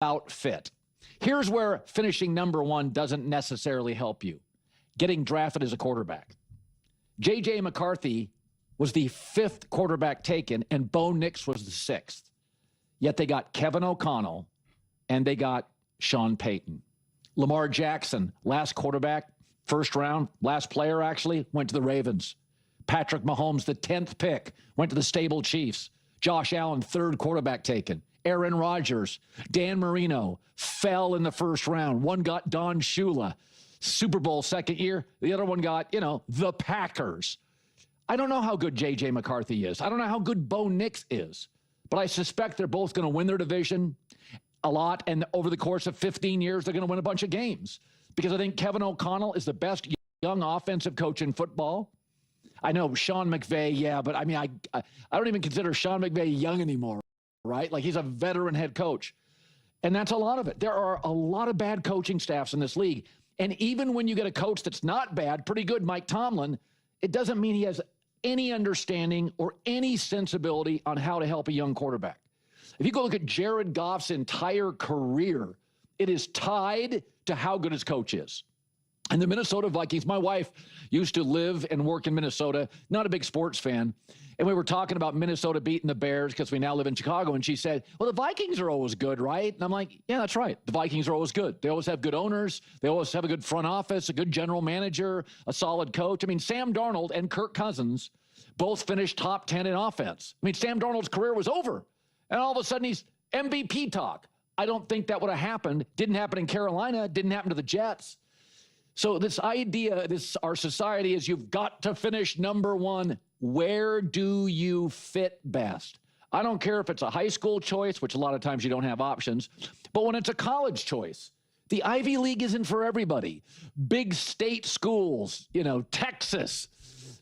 about fit. Here's where finishing number one doesn't necessarily help you. Getting drafted as a quarterback. J.J. McCarthy was the 5th quarterback taken, and Bo Nix was the 6th. Yet they got Kevin O'Connell, and they got Sean Payton. Lamar Jackson, last quarterback, first round, last player actually, went to the Ravens. Patrick Mahomes, the 10th pick, went to the stable Chiefs. Josh Allen, 3rd quarterback taken. Aaron Rodgers, Dan Marino, fell in the first round. One got Don Shula, Super Bowl 2nd year. The other one got, the Packers. I don't know how good J.J. McCarthy is. I don't know how good Bo Nix is. But I suspect they're both going to win their division a lot. And over the course of 15 years, they're going to win a bunch of games. Because I think Kevin O'Connell is the best young offensive coach in football. I know Sean McVay, yeah, but I mean, I don't even consider Sean McVay young anymore, right? Like, he's a veteran head coach. And that's a lot of it. There are a lot of bad coaching staffs in this league. And even when you get a coach that's not bad, pretty good, Mike Tomlin, it doesn't mean he has any understanding or any sensibility on how to help a young quarterback. If you go look at Jared Goff's entire career, it is tied to how good his coach is. And the Minnesota Vikings, my wife used to live and work in Minnesota, not a big sports fan. And we were talking about Minnesota beating the Bears because we now live in Chicago. And she said, well, the Vikings are always good, right? And I'm like, yeah, that's right. The Vikings are always good. They always have good owners. They always have a good front office, a good general manager, a solid coach. I mean, Sam Darnold and Kirk Cousins both finished top 10 in offense. I mean, Sam Darnold's career was over. And all of a sudden, he's MVP talk. I don't think that would have happened. Didn't happen in Carolina. Didn't happen to the Jets. So this idea, our society is you've got to finish number one. Where do you fit best? I don't care if it's a high school choice, which a lot of times you don't have options, but when it's a college choice, the Ivy League isn't for everybody. Big state schools, Texas,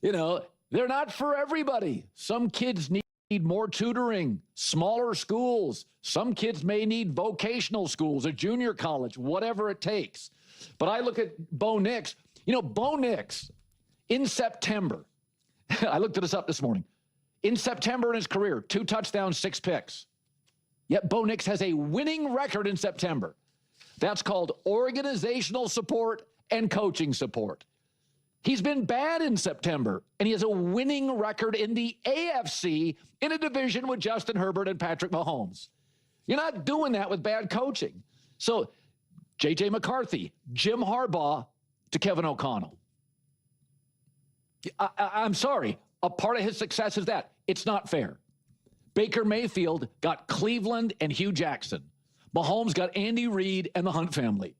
they're not for everybody. Some kids need more tutoring, smaller schools. Some kids may need vocational schools, a junior college, whatever it takes. But I look at Bo Nix. Bo Nix, in September, I looked this up this morning. In September in his career, 2 touchdowns, 6 picks. Yet Bo Nix has a winning record in September. That's called organizational support and coaching support. He's been bad in September, and he has a winning record in the AFC in a division with Justin Herbert and Patrick Mahomes. You're not doing that with bad coaching. So J.J. McCarthy, Jim Harbaugh to Kevin O'Connell. I'm sorry. A part of his success is that. It's not fair. Baker Mayfield got Cleveland and Hugh Jackson. Mahomes got Andy Reid and the Hunt family.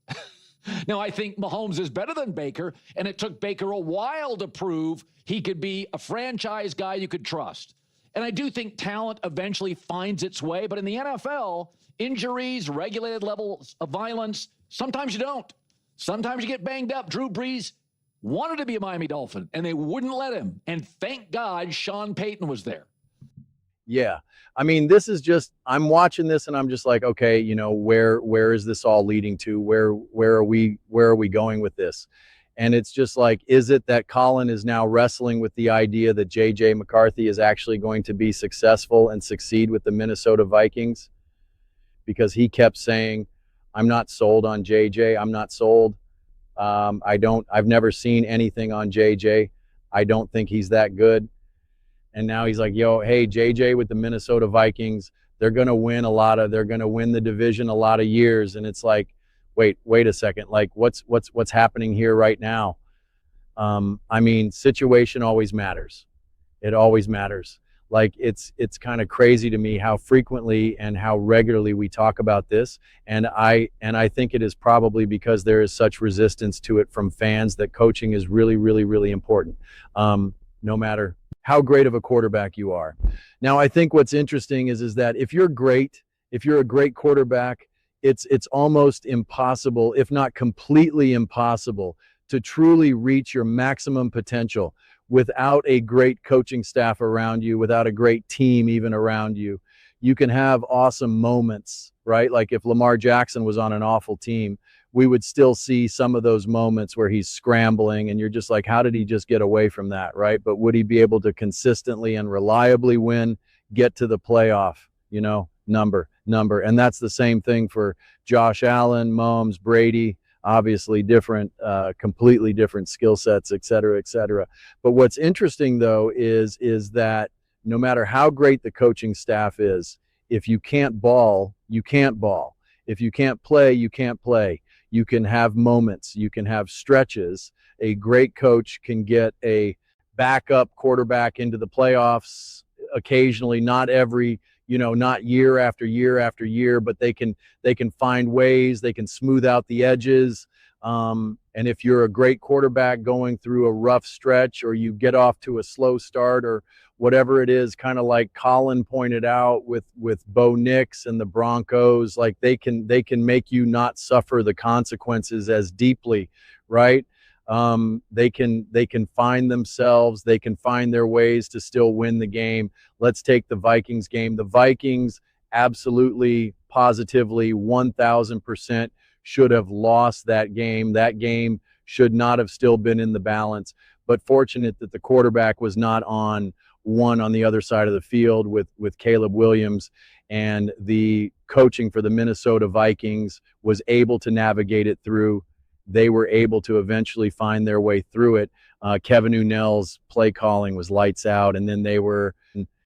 Now, I think Mahomes is better than Baker, and it took Baker a while to prove he could be a franchise guy you could trust. And I do think talent eventually finds its way, but in the NFL, injuries, regulated levels of violence, sometimes you don't. Sometimes you get banged up. Drew Brees wanted to be a Miami Dolphin, and they wouldn't let him. And thank God Sean Payton was there. Yeah. I mean, this is just, I'm watching this and I'm just like, okay, where is this all leading to? Where are we going with this? And it's just like, is it that Colin is now wrestling with the idea that J.J. McCarthy is actually going to be successful and succeed with the Minnesota Vikings? Because he kept saying, I'm not sold on J.J. I'm not sold. I've never seen anything on J.J. I don't think he's that good. And now he's like, hey, J.J. with the Minnesota Vikings, they're going to win the division a lot of years. And it's like, wait a second. Like, what's happening here right now? I mean, situation always matters. It always matters. Like, it's kind of crazy to me how frequently and how regularly we talk about this. And I think it is probably because there is such resistance to it from fans that coaching is really, really, really important. No matter how great of a quarterback you are. Now, I think what's interesting is that if you're a great quarterback, it's almost impossible, if not completely impossible, to truly reach your maximum potential without a great coaching staff around you, without a great team even around you. You can have awesome moments, right? Like if Lamar Jackson was on an awful team, we would still see some of those moments where he's scrambling and you're just like, how did he just get away from that, right? But would he be able to consistently and reliably get to the playoff, number? number. And that's the same thing for Josh Allen, Mahomes, Brady. Obviously different, completely different skill sets, et cetera, et cetera. But what's interesting, though, is that no matter how great the coaching staff is, if you can't ball, you can't ball. If you can't play, you can't play. You can have moments. You can have stretches. A great coach can get a backup quarterback into the playoffs occasionally, not every, not year after year after year, but they can find ways, they can smooth out the edges. And if you're a great quarterback going through a rough stretch, or you get off to a slow start, or whatever it is, kind of like Colin pointed out with Bo Nix and the Broncos, like they can make you not suffer the consequences as deeply, right? They can find themselves, they can find their ways to still win the game. Let's take the Vikings game. The Vikings absolutely, positively, 1000% should have lost that game. That game should not have still been in the balance, but fortunate that the quarterback was not on the other side of the field with Caleb Williams, and the coaching for the Minnesota Vikings was able to navigate it through. They were able to eventually find their way through it. Kevin Unnell's play calling was lights out, and then they were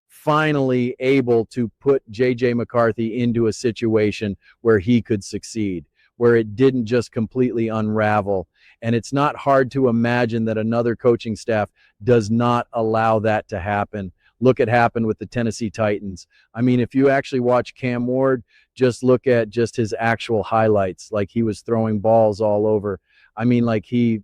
finally able to put J.J. McCarthy into a situation where he could succeed, where it didn't just completely unravel. And it's not hard to imagine that another coaching staff does not allow that to happen. Look at happened with the Tennessee Titans. I mean, if you actually watch Cam Ward, just look at just his actual highlights. Like, he was throwing balls all over. I mean, like he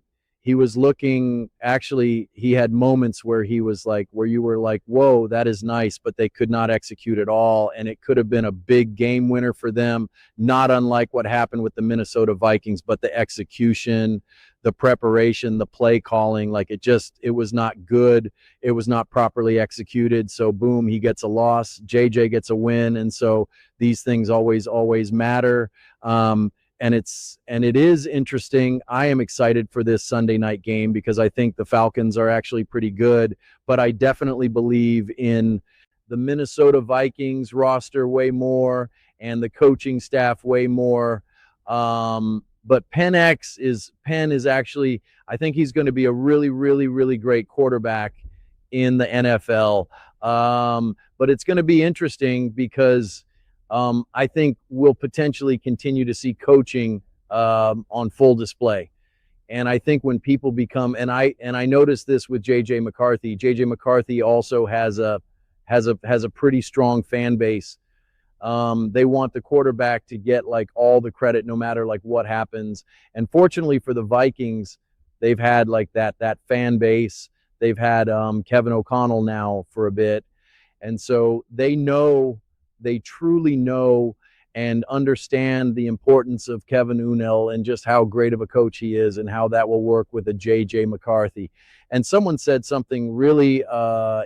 was looking, actually, he had moments where he was like, where you were like, whoa, that is nice, but they could not execute at all. And it could have been a big game winner for them, not unlike what happened with the Minnesota Vikings, but the execution, the preparation, the play calling, like it was not good. It was not properly executed. So boom, he gets a loss. JJ gets a win. And so these things always matter. And it is interesting. I am excited for this Sunday night game because I think the Falcons are actually pretty good, but I definitely believe in the Minnesota Vikings roster way more and the coaching staff way more. But Penn is actually, I think he's going to be a really, really, really great quarterback in the NFL. But it's going to be interesting because I think we'll potentially continue to see coaching on full display. And I think when people become, and I noticed this with JJ McCarthy. JJ McCarthy also has a pretty strong fan base. They want the quarterback to get like all the credit no matter like what happens. And fortunately for the Vikings, they've had like that fan base. They've had Kevin O'Connell now for a bit. And so they truly know and understand the importance of Kevin Unnell and just how great of a coach he is and how that will work with a J.J. McCarthy. And someone said something really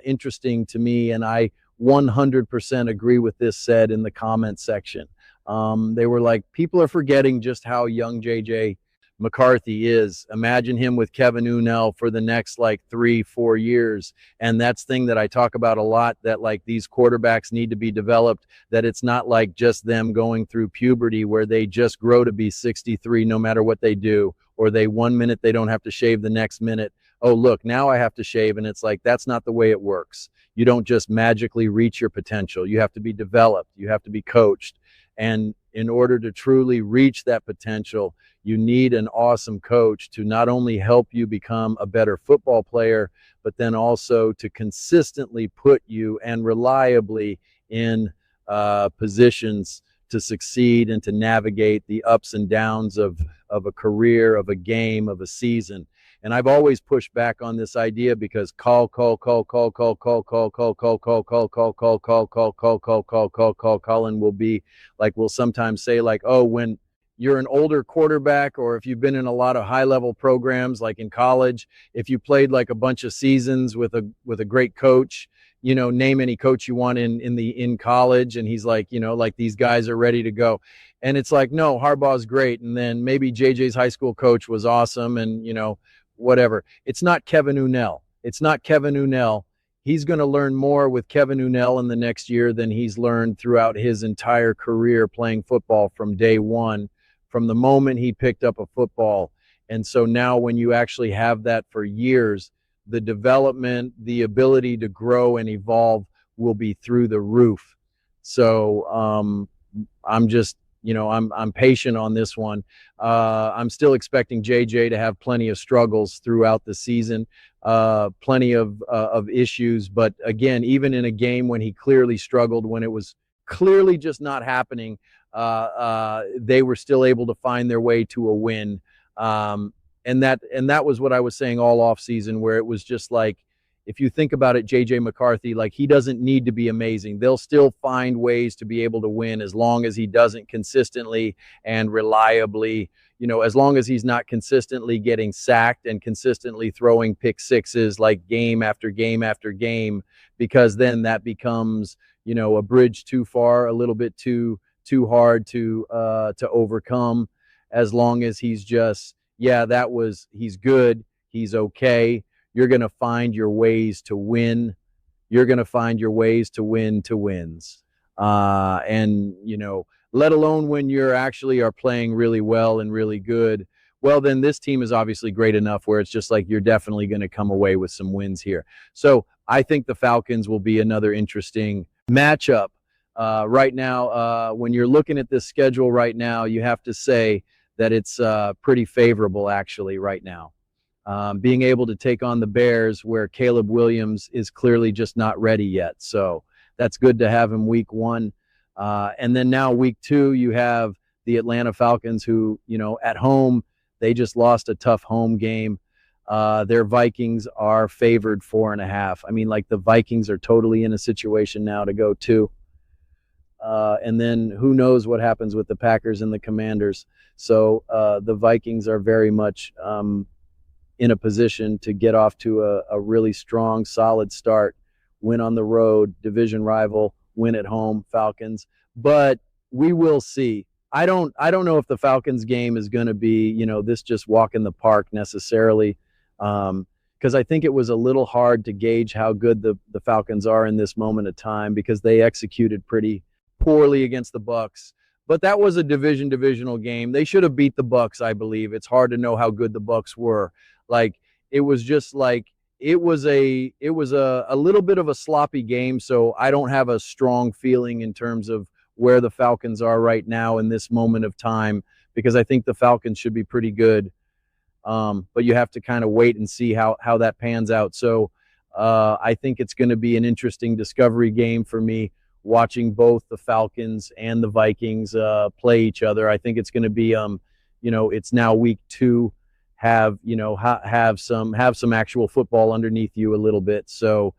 interesting to me, and I 100% agree with this said in the comment section. They were like, people are forgetting just how young J.J. McCarthy is. Imagine him with Kevin Unnell for the next like 3-4 years. And that's thing that I talk about a lot, that like these quarterbacks need to be developed, that it's not like just them going through puberty where they just grow to be 63 no matter what they do, or they 1 minute they don't have to shave, the next minute, oh look, now I have to shave. And it's like, that's not the way it works. You don't just magically reach your potential. You have to be developed. You have to be coached. And in order to truly reach that potential, you need an awesome coach to not only help you become a better football player, but then also to consistently put you and reliably in positions to succeed and to navigate the ups and downs of a career, of a game, of a season. And I've always pushed back on this idea because Colin will be like, will sometimes say like, oh, when you're an older quarterback, or if you've been in a lot of high level programs, like in college, if you played like a bunch of seasons with a great coach, name any coach you want in college. And he's like, like these guys are ready to go. And it's like, no, Harbaugh's great. And then maybe JJ's high school coach was awesome. And, whatever. It's not Kevin Unnell. It's not Kevin Unnell. he's going to learn more with Kevin Unell in the next year than he's learned throughout his entire career playing football from day one, from the moment he picked up a football. And so now when you actually have that for years, the development, the ability to grow and evolve will be through the roof. So I'm just, I'm patient on this one. I'm still expecting JJ to have plenty of struggles throughout the season, plenty of issues. But again, even in a game when he clearly struggled, when it was clearly just not happening, they were still able to find their way to a win. And that was what I was saying all off season, where it was just like, if you think about it, JJ McCarthy, like, he doesn't need to be amazing. They'll still find ways to be able to win as long as he doesn't consistently and reliably, as long as he's not consistently getting sacked and consistently throwing pick sixes like game after game after game, because then that becomes, a bridge too far, a little bit too hard to overcome. As long as he's just, he's good, he's okay. You're going to find your ways to win. You're going to find your ways to win to wins. And, let alone when you're actually are playing really well and really good, well, then this team is obviously great enough where it's just like, you're definitely going to come away with some wins here. So I think the Falcons will be another interesting matchup. Right now, when you're looking at this schedule right now, you have to say that it's pretty favorable actually right now. Being able to take on the Bears, where Caleb Williams is clearly just not ready yet. So that's good to have him week one. And then now week two, you have the Atlanta Falcons who, at home, they just lost a tough home game. Their Vikings are favored 4.5. I mean, like, the Vikings are totally in a situation now to go 2. And then who knows what happens with the Packers and the Commanders. So the Vikings are very much in a position to get off to a really strong, solid start, win on the road, division rival, win at home, Falcons. But we will see. I don't know if the Falcons game is going to be, this just walk in the park necessarily, because I think it was a little hard to gauge how good the Falcons are in this moment of time, because they executed pretty poorly against the Bucs. But that was a divisional game. They should have beat the Bucs, I believe. It's hard to know how good the Bucs were. Like, it was just like, it was a little bit of a sloppy game. So I don't have a strong feeling in terms of where the Falcons are right now in this moment of time, because I think the Falcons should be pretty good. But you have to kind of wait and see how that pans out. So I think it's going to be an interesting discovery game for me, watching both the Falcons and the Vikings play each other. I think it's going to be, it's now week 2. Have some actual football underneath you a little bit. So,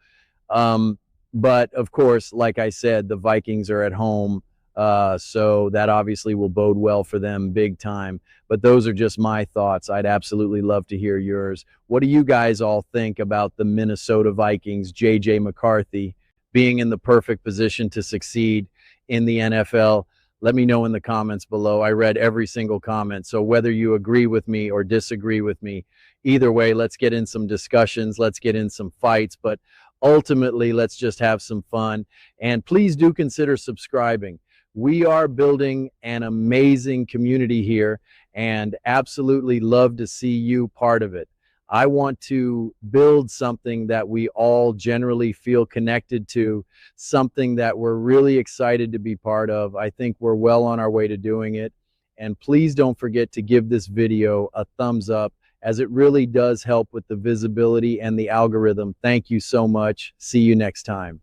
but of course, like I said, the Vikings are at home, so that obviously will bode well for them big time. But those are just my thoughts. I'd absolutely love to hear yours. What do you guys all think about the Minnesota Vikings, JJ McCarthy, being in the perfect position to succeed in the NFL? Let me know in the comments below. I read every single comment. So whether you agree with me or disagree with me, either way, let's get in some discussions. Let's get in some fights. But ultimately, let's just have some fun. And please do consider subscribing. We are building an amazing community here, and absolutely love to see you part of it. I want to build something that we all generally feel connected to, something that we're really excited to be part of. I think we're well on our way to doing it. And please don't forget to give this video a thumbs up, as it really does help with the visibility and the algorithm. Thank you so much. See you next time.